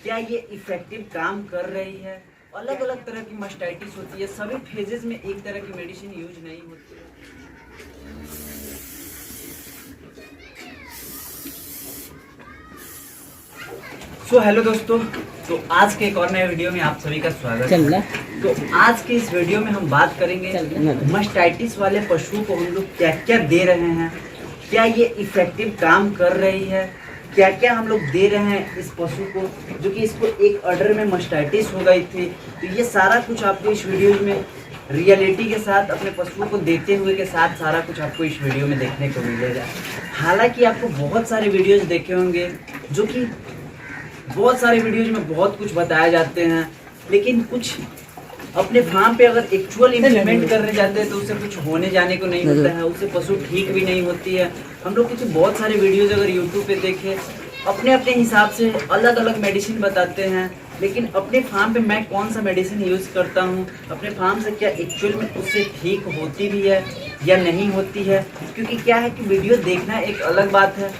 क्या ये इफेक्टिव काम कर रही है। अलग अलग तरह की मास्टाइटिस होती है, सभी फेजेस में एक तरह की मेडिसिन यूज नहीं होती है। हेलो दोस्तों, तो आज के एक और नए वीडियो में आप सभी का स्वागत है। तो आज के इस वीडियो में हम बात करेंगे मास्टाइटिस वाले पशुओं को हम लोग क्या क्या दे रहे हैं, क्या ये इफेक्टिव काम कर रही है, क्या क्या हम लोग दे रहे हैं इस पशु को जो कि इसको एक ऑर्डर में मास्टाइटिस हो गई थी। तो ये सारा कुछ आपको इस वीडियो में रियलिटी के साथ अपने पशुओं को देते हुए के साथ सारा कुछ आपको इस वीडियो में देखने को मिलेगा। हालांकि आपको बहुत सारे वीडियोज देखे होंगे जो कि बहुत सारे वीडियोज में बहुत कुछ बताए जाते हैं, लेकिन कुछ अपने फार्म पे अगर एक्चुअल इम्प्लीमेंट करने जाते हैं तो उससे कुछ होने जाने को नहीं होता है, उससे पशु ठीक भी नहीं होती है। हम लोग कुछ बहुत सारे वीडियोज अगर यूट्यूब पे देखें, अपने अपने हिसाब से अलग अलग मेडिसिन बताते हैं, लेकिन अपने फार्म पे मैं कौन सा मेडिसिन यूज़ करता हूँ, अपने फार्म से क्या एक्चुअल में उससे ठीक होती भी है या नहीं होती है। क्योंकि क्या है कि वीडियो देखना एक अलग बात है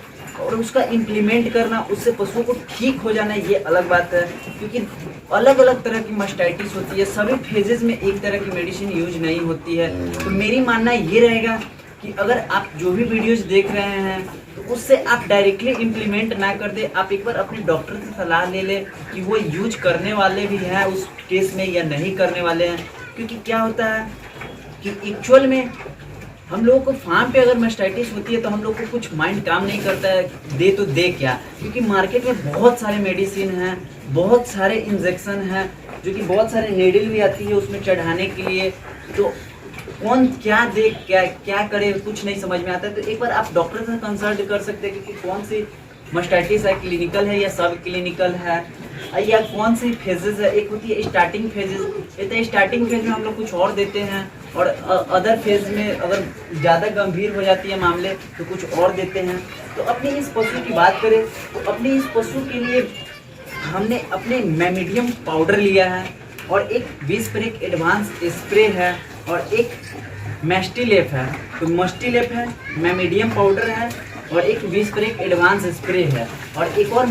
और उसका इम्प्लीमेंट करना, उससे पशुओं को ठीक हो जाना ये अलग बात है। क्योंकि अलग अलग तरह की मास्टाइटिस होती है, सभी फेजेस में एक तरह की मेडिसिन यूज नहीं होती है। तो मेरी मानना ये रहेगा कि अगर आप जो भी वीडियोज देख रहे हैं तो उससे आप डायरेक्टली इम्प्लीमेंट ना कर दे, आप एक बार अपने डॉक्टर से सलाह ले लें कि वो यूज करने वाले भी हैं उस केस में या नहीं करने वाले हैं। क्योंकि क्या होता है कि एक्चुअल में हम लोगों को फार्म पे अगर मास्टाइटिस होती है तो हम लोग को कुछ माइंड काम नहीं करता है, दे तो दे क्या। क्योंकि मार्केट में बहुत सारे मेडिसिन हैं, बहुत सारे इंजेक्शन हैं, जो कि बहुत सारे नीडल भी आती है उसमें चढ़ाने के लिए। तो कौन क्या दे क्या क्या करे कुछ नहीं समझ में आता है। तो एक बार आप डॉक्टर से कंसल्ट कर सकते हैं कि कौन सी मास्टाइटिस है, क्लिनिकल है या सब क्लिनिकल है, या कौन सी फेजेस है। एक होती है स्टार्टिंग फेजेस, तो स्टार्टिंग फेज में हम लोग कुछ और देते हैं और अदर फेज में अगर ज़्यादा गंभीर हो जाती है मामले तो कुछ और देते हैं। तो अपने इस पशु की बात करें तो अपने इस पशु के लिए हमने अपने मेमिडियम पाउडर लिया है और एक 20 स्प्रे एडवांस स्प्रे है और एक मेस्टिलेप है। तो मेस्टिलेप है, मेमिडियम पाउडर है और एक 20 स्प्रे एडवांस स्प्रे है और एक और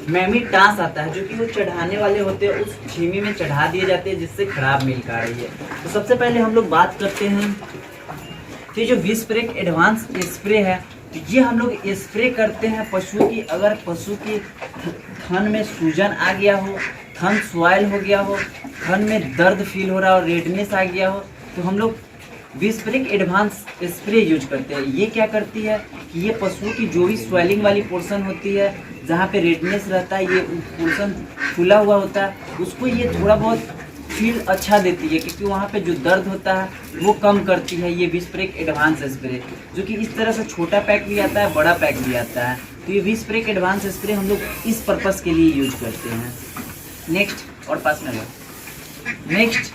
मेमिटास आता है जो कि वो चढ़ाने वाले होते हैं, उस छीमी में चढ़ा दिए जाते हैं जिससे खराब मिल्क आ रही है। तो सबसे पहले हम लोग बात करते हैं कि जो 20 स्प्रे एडवांस स्प्रे है, ये हम लोग स्प्रे करते हैं पशु की, अगर पशु की थन में सूजन आ गया हो, थन स्वाइल हो गया हो, थन में दर्द फील हो रहा हो, रेडनेस आ गया हो, तो हम लोग 20 स्प्रे एडवांस स्प्रे यूज करते हैं। ये क्या करती है कि ये पशु की जो भी स्वेलिंग वाली पोर्शन होती है, जहाँ पे रेडनेस रहता है, ये पोर्शन फूला हुआ होता है, उसको ये थोड़ा बहुत फील अच्छा देती है, क्योंकि वहाँ पे जो दर्द होता है वो कम करती है ये 20 स्प्रे एडवांस स्प्रे, जो कि इस तरह से छोटा पैक भी आता है, बड़ा पैक भी आता है। तो ये 20 स्प्रे एडवांस स्प्रे हम लोग इस पर्पज़ के लिए यूज करते हैं। नेक्स्ट और पास में लो, नेक्स्ट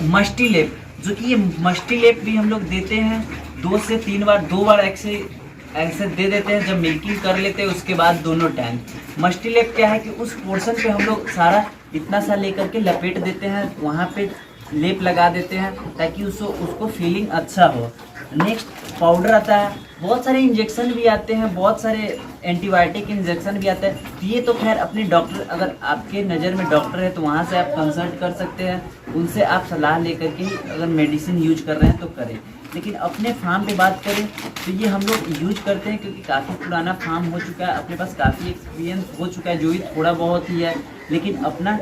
मस्टिलेप, जो कि ये मस्टिलेप भी हम लोग देते हैं 2 से 3 बार, 2 बार ऐसे दे देते हैं जब मिल्किंग कर लेते हैं, उसके बाद दोनों टाइम। मस्टिलेप क्या है कि उस पोर्शन पे हम लोग सारा इतना सा लेकर के लपेट देते हैं, वहाँ पे लेप लगा देते हैं ताकि उसको फीलिंग अच्छा हो। नेक्स्ट पाउडर आता है, बहुत सारे इंजेक्शन भी आते हैं, बहुत सारे एंटीबायोटिक इंजेक्शन भी आते हैं। ये तो खैर अपने डॉक्टर, अगर आपके नज़र में डॉक्टर है तो वहाँ से आप कंसल्ट कर सकते हैं, उनसे आप सलाह लेकर के अगर मेडिसिन यूज कर रहे हैं तो करें। लेकिन अपने फार्म पे बात करें तो ये हम लोग यूज करते हैं क्योंकि काफ़ी पुराना फार्म हो चुका है, अपने पास काफ़ी एक्सपीरियंस हो चुका है, जो भी थोड़ा बहुत ही है। लेकिन अपना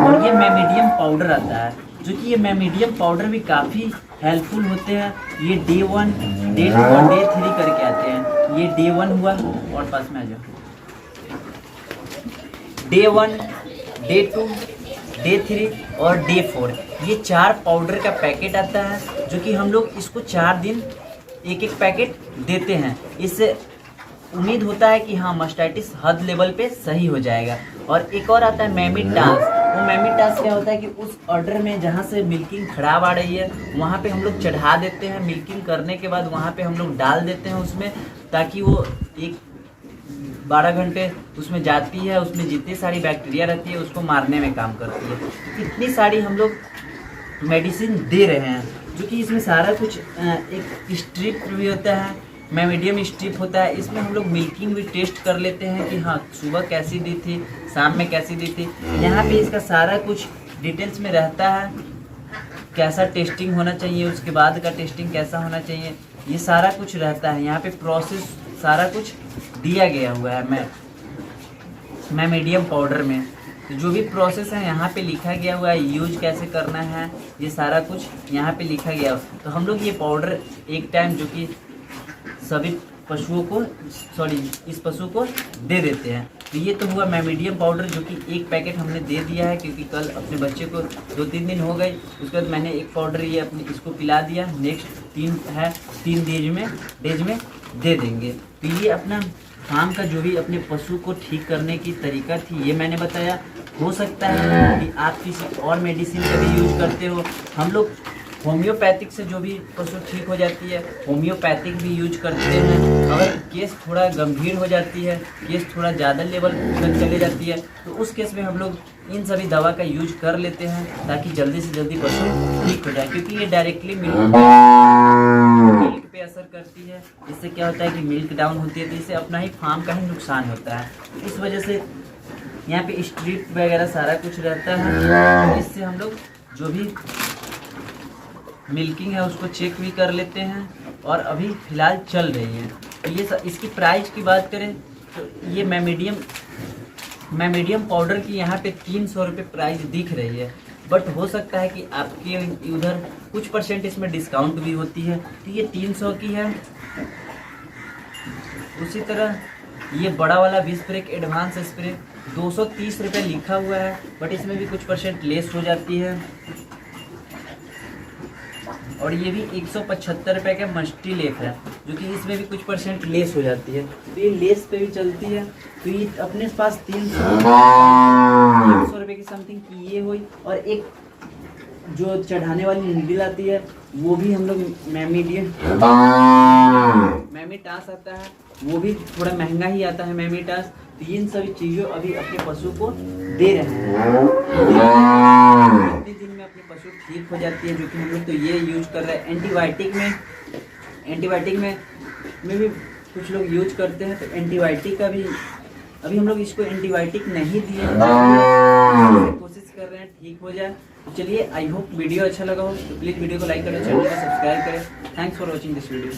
और ये मेमिडियम पाउडर आता है, जो कि ये मेमिडियम पाउडर भी काफ़ी हेल्पफुल होते हैं। ये डे 1, डे 2 और डे 3 करके आते हैं। ये डे 1 हुआ और पास में आ जाओ, डे 1, डे 2, डे 3 और डे 4, ये 4 पाउडर का पैकेट आता है, जो कि हम लोग इसको 4 दिन एक एक पैकेट देते हैं। इससे उम्मीद होता है कि हाँ मास्टाइटिस हद लेवल पे सही हो जाएगा। और एक और आता है मेमिटास। वो मेमिटास क्या होता है कि उस ऑर्डर में जहाँ से मिल्किंग खराब आ रही है वहाँ पे हम लोग चढ़ा देते हैं, मिल्किंग करने के बाद वहाँ पे हम लोग डाल देते हैं उसमें, ताकि वो 12 घंटे उसमें जाती है, उसमें जितनी सारी बैक्टीरिया रहती है उसको मारने में काम करती है। इतनी सारी हम लोग मेडिसिन दे रहे हैं, जो कि इसमें सारा कुछ एक स्ट्रिप भी होता है, मीडियम स्ट्रिप होता है। इसमें हम लोग मिल्किंग भी टेस्ट कर लेते हैं कि हाँ सुबह कैसी दी थी, शाम में कैसी दी थी। यहाँ पे इसका सारा कुछ डिटेल्स में रहता है, कैसा टेस्टिंग होना चाहिए, उसके बाद का टेस्टिंग कैसा होना चाहिए, ये सारा कुछ रहता है। यहाँ पे प्रोसेस सारा कुछ दिया गया हुआ है मैं मीडियम पाउडर में। तो जो भी प्रोसेस है यहाँ पे लिखा गया हुआ है, यूज कैसे करना है, ये सारा कुछ यहाँ पे लिखा गया। तो हम लोग ये पाउडर एक टाइम जो कि सभी पशुओं को इस पशु को दे देते हैं। तो ये तो हुआ मीडियम पाउडर, जो कि एक पैकेट हमने दे दिया है, क्योंकि कल अपने बच्चे को 2-3 दिन हो गए। उसके बाद मैंने एक पाउडर ये अपने इसको पिला दिया। नेक्स्ट 3 डेज में दे देंगे। तो ये अपना फार्म का जो भी अपने पशु को ठीक करने की तरीका थी, ये मैंने बताया। हो सकता है कि आप किसी और मेडिसिन का भी यूज करते हो। हम लोग होम्योपैथिक से जो भी पशु ठीक हो जाती है, होम्योपैथिक भी यूज करते हैं। अगर केस थोड़ा गंभीर हो जाती है, केस थोड़ा ज़्यादा लेवल तक चले जाती है, तो उस केस में हम लोग इन सभी दवा का यूज कर लेते हैं, ताकि जल्दी से जल्दी पशु ठीक हो जाए। क्योंकि ये डायरेक्टली मिल्क पे असर करती है। इससे क्या होता है कि मिल्क डाउन होती है, तो इससे अपना ही फार्म का ही नुकसान होता है। इस वजह से यहाँ पे स्ट्रिप वगैरह सारा कुछ रहता है। इससे हम लोग जो भी मिल्किंग है उसको चेक भी कर लेते हैं, और अभी फ़िलहाल चल रही है। तो ये इसकी प्राइस की बात करें तो ये मीडियम पाउडर की यहाँ पे 300 रुपये प्राइस दिख रही है। बट हो सकता है कि आपके उधर कुछ % इसमें डिस्काउंट भी होती है, तो ये 300 की है। उसी तरह ये बड़ा वाला विस्प्रेक एडवांस स्प्रे 230 रुपये लिखा हुआ है, बट इसमें भी कुछ % लेस हो जाती है। और ये भी 175 रुपये का मस्टी लेफ है, जो कि इसमें भी कुछ % लेस हो जाती है। तो ये लेस पे भी चलती है। तो ये अपने पास 300 रुपये की समथिंग की ये हुई। और एक जो चढ़ाने वाली नीडल आती है, वो भी हम लोग मैमीटास आता है, वो भी थोड़ा महंगा ही आता है मैमीटास। तो इन सभी चीज़ों अभी अपने पशु को दे रहे हैं। कितने दिन में अपने पशु ठीक हो जाती है, जो कि हम लोग तो ये यूज कर रहे हैं। एंटीबायोटिक में भी कुछ लोग यूज करते हैं। तो एंटीबायोटिक का भी अभी हम लोग इसको एंटीबायोटिक नहीं दिए, कोशिश कर रहे हैं ठीक हो जाए। तो चलिए, आई होप वीडियो अच्छा लगा हो, तो प्लीज़ वीडियो को लाइक करें, चैनल को सब्सक्राइब करें। Thanks for watching this video.